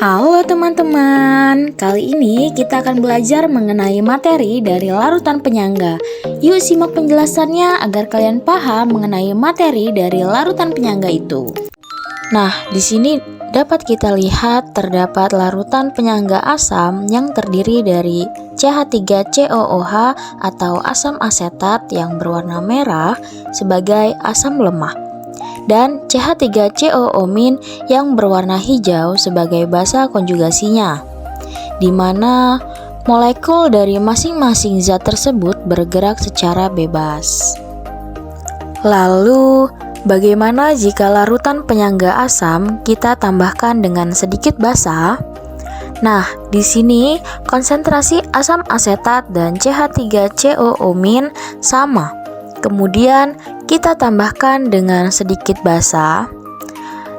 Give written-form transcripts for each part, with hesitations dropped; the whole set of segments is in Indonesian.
Halo teman-teman, kali ini kita akan belajar mengenai materi dari larutan penyangga. Yuk simak penjelasannya agar kalian paham mengenai materi dari larutan penyangga itu. Nah, di sini dapat kita lihat terdapat larutan penyangga asam yang terdiri dari CH3COOH atau asam asetat yang berwarna merah sebagai asam lemah, dan CH3COO- yang berwarna hijau sebagai basa konjugasinya, di mana molekul dari masing-masing zat tersebut bergerak secara bebas. Lalu, bagaimana jika larutan penyangga asam kita tambahkan dengan sedikit basa? Nah, di sini konsentrasi asam asetat dan CH3COO- sama. Kemudian kita tambahkan dengan sedikit basa.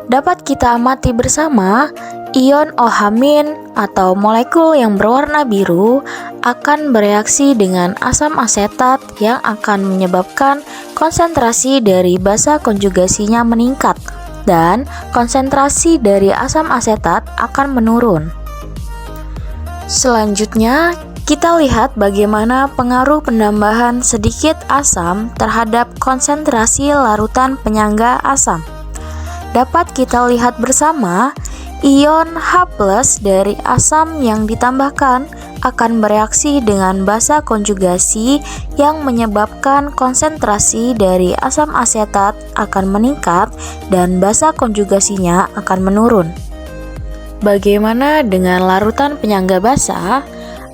Dapat kita amati bersama, ion OH- atau molekul yang berwarna biru akan bereaksi dengan asam asetat yang akan menyebabkan konsentrasi dari basa konjugasinya meningkat dan konsentrasi dari asam asetat akan menurun. Selanjutnya, kita lihat bagaimana pengaruh penambahan sedikit asam terhadap konsentrasi larutan penyangga asam. Dapat kita lihat bersama, ion H+ dari asam yang ditambahkan akan bereaksi dengan basa konjugasi yang menyebabkan konsentrasi dari asam asetat akan meningkat dan basa konjugasinya akan menurun. Bagaimana dengan larutan penyangga basa?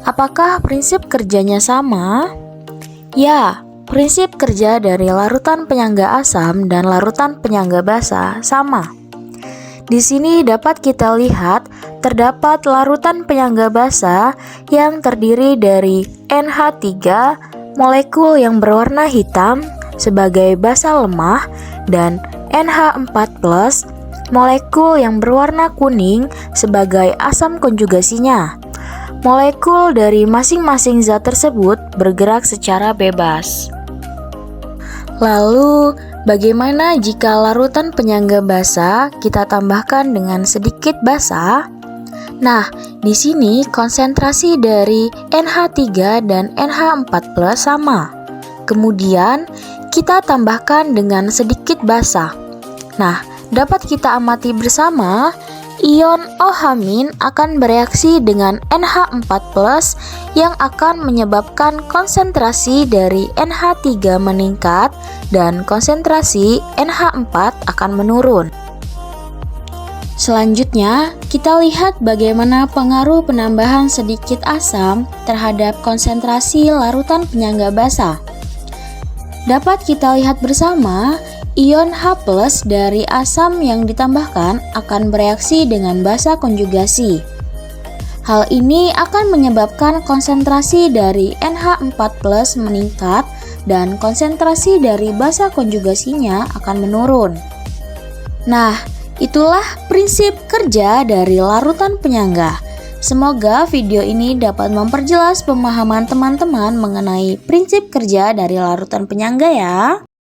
Apakah prinsip kerjanya sama? Ya, prinsip kerja dari larutan penyangga asam dan larutan penyangga basa sama. Di sini dapat kita lihat terdapat larutan penyangga basa yang terdiri dari NH3, molekul yang berwarna hitam sebagai basa lemah, dan NH4+, molekul yang berwarna kuning sebagai asam konjugasinya. Molekul dari masing-masing zat tersebut bergerak secara bebas. Lalu, bagaimana jika larutan penyangga basa kita tambahkan dengan sedikit basa? Nah, di sini konsentrasi dari NH3 dan NH4+ sama. Kemudian, kita tambahkan dengan sedikit basa. Nah, dapat kita amati bersama, ion OH- akan bereaksi dengan NH4+ yang akan menyebabkan konsentrasi dari NH3 meningkat dan konsentrasi NH4 akan menurun. Selanjutnya, kita lihat bagaimana pengaruh penambahan sedikit asam terhadap konsentrasi larutan penyangga basa. Dapat kita lihat bersama, ion H+ dari asam yang ditambahkan akan bereaksi dengan basa konjugasi. Hal ini akan menyebabkan konsentrasi dari NH4+ meningkat dan konsentrasi dari basa konjugasinya akan menurun. Nah, itulah prinsip kerja dari larutan penyangga. Semoga video ini dapat memperjelas pemahaman teman-teman mengenai prinsip kerja dari larutan penyangga ya.